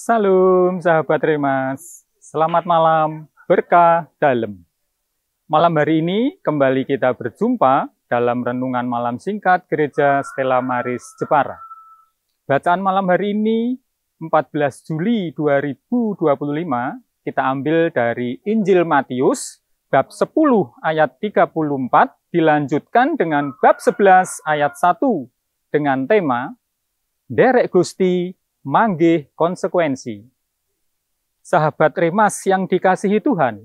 Salam sahabat Remas, selamat malam berkah dalam. Malam hari ini kembali kita berjumpa dalam renungan malam singkat Gereja Stella Maris Jepara. Bacaan malam hari ini 14 Juli 2025 kita ambil dari Injil Matius bab 10 ayat 34 dilanjutkan dengan bab 11 ayat 1 dengan tema Derek Gusti manggih konsekuensi. Sahabat Remas yang dikasihi Tuhan,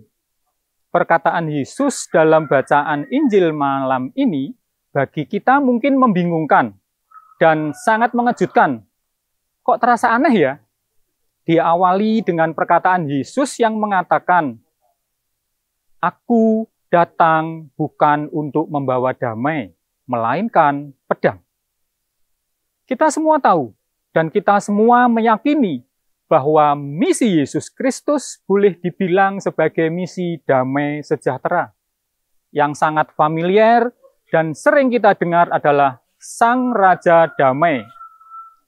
perkataan Yesus dalam bacaan Injil malam ini bagi kita mungkin membingungkan dan sangat mengejutkan. Kok terasa aneh ya? Diawali dengan perkataan Yesus yang mengatakan, "Aku datang bukan untuk membawa damai, melainkan pedang." Kita semua tahu dan kita semua meyakini bahwa misi Yesus Kristus boleh dibilang sebagai misi damai sejahtera. Yang sangat familiar dan sering kita dengar adalah Sang Raja Damai.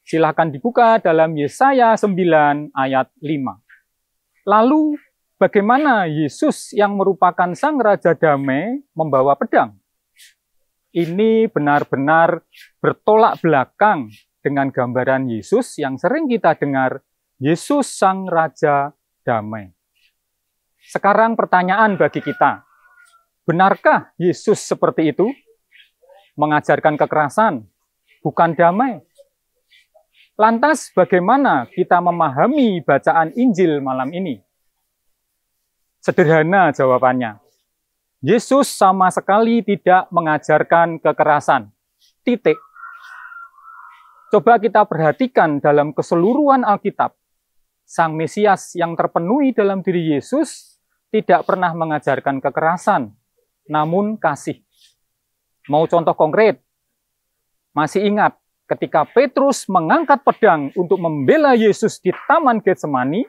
Silakan dibuka dalam Yesaya 9 ayat 5. Lalu bagaimana Yesus yang merupakan Sang Raja Damai membawa pedang? Ini benar-benar bertolak belakang dengan gambaran Yesus yang sering kita dengar, Yesus Sang Raja Damai. Sekarang pertanyaan bagi kita, benarkah Yesus seperti itu? Mengajarkan kekerasan, bukan damai. Lantas bagaimana kita memahami bacaan Injil malam ini? Sederhana jawabannya. Yesus sama sekali tidak mengajarkan kekerasan. Titik. Coba kita perhatikan dalam keseluruhan Alkitab. Sang Mesias yang terpenuhi dalam diri Yesus tidak pernah mengajarkan kekerasan, namun kasih. Mau contoh konkret? Masih ingat ketika Petrus mengangkat pedang untuk membela Yesus di Taman Getsemani,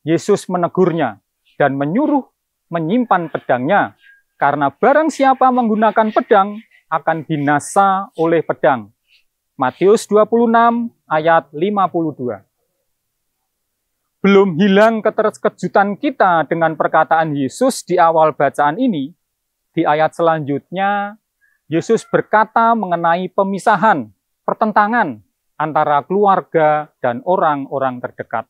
Yesus menegurnya dan menyuruh menyimpan pedangnya, karena barang siapa menggunakan pedang akan binasa oleh pedang. Matius 26 ayat 52. Belum hilang keterkejutan kita dengan perkataan Yesus di awal bacaan ini. Di ayat selanjutnya, Yesus berkata mengenai pemisahan, pertentangan antara keluarga dan orang-orang terdekat.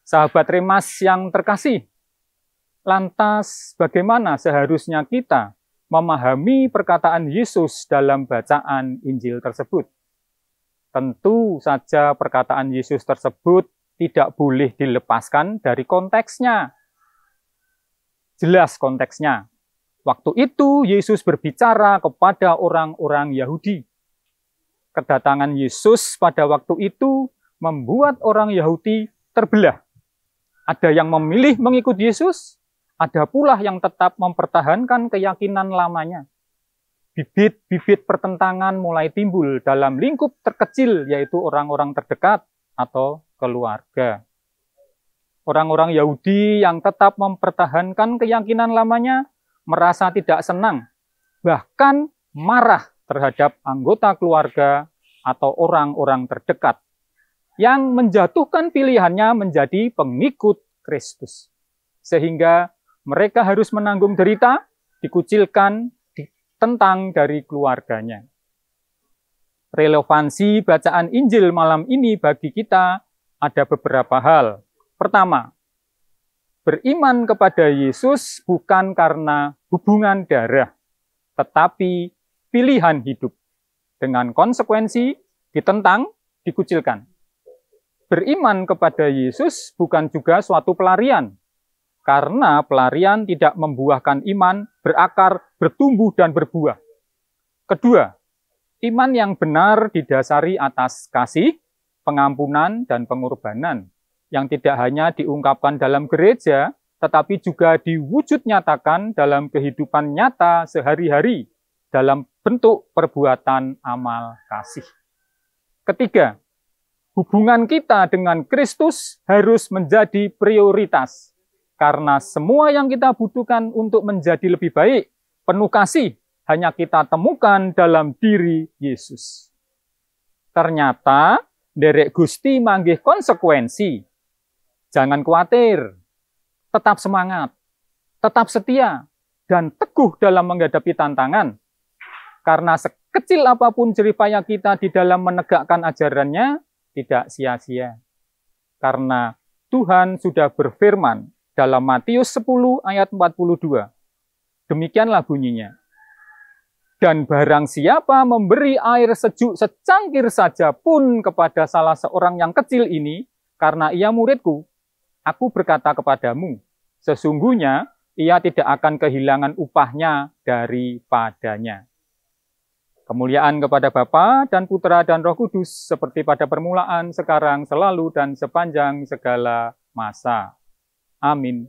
Sahabat Remas yang terkasih, lantas bagaimana seharusnya kita memahami perkataan Yesus dalam bacaan Injil tersebut? Tentu saja perkataan Yesus tersebut tidak boleh dilepaskan dari konteksnya. Jelas konteksnya. Waktu itu Yesus berbicara kepada orang-orang Yahudi. Kedatangan Yesus pada waktu itu membuat orang Yahudi terbelah. Ada yang memilih mengikut Yesus, ada pula yang tetap mempertahankan keyakinan lamanya. Bibit-bibit pertentangan mulai timbul dalam lingkup terkecil, yaitu orang-orang terdekat atau keluarga. Orang-orang Yahudi yang tetap mempertahankan keyakinan lamanya merasa tidak senang, bahkan marah terhadap anggota keluarga atau orang-orang terdekat yang menjatuhkan pilihannya menjadi pengikut Kristus. Sehingga mereka harus menanggung derita, dikucilkan, ditentang dari keluarganya. Relevansi bacaan Injil malam ini bagi kita ada beberapa hal. Pertama, beriman kepada Yesus bukan karena hubungan darah, tetapi pilihan hidup. Dengan konsekuensi, ditentang, dikucilkan. Beriman kepada Yesus bukan juga suatu pelarian, karena pelarian tidak membuahkan iman, berakar, bertumbuh, dan berbuah. Kedua, iman yang benar didasari atas kasih, pengampunan, dan pengorbanan, yang tidak hanya diungkapkan dalam gereja, tetapi juga diwujud nyatakan dalam kehidupan nyata sehari-hari, dalam bentuk perbuatan amal kasih. Ketiga, hubungan kita dengan Kristus harus menjadi prioritas. Karena semua yang kita butuhkan untuk menjadi lebih baik, penuh kasih, hanya kita temukan dalam diri Yesus. Ternyata Nderek Gusti manggih konsekuensi. Jangan khawatir, tetap semangat, tetap setia, dan teguh dalam menghadapi tantangan. Karena sekecil apapun jeripaya kita di dalam menegakkan ajarannya, tidak sia-sia. Karena Tuhan sudah berfirman dalam Matius 10 ayat 42. Demikianlah bunyinya. Dan barang siapa memberi air sejuk secangkir saja pun kepada salah seorang yang kecil ini, karena ia muridku, aku berkata kepadamu, sesungguhnya ia tidak akan kehilangan upahnya daripadanya. Kemuliaan kepada Bapa dan Putra dan Roh Kudus, seperti pada permulaan, sekarang, selalu, dan sepanjang segala masa. Amin.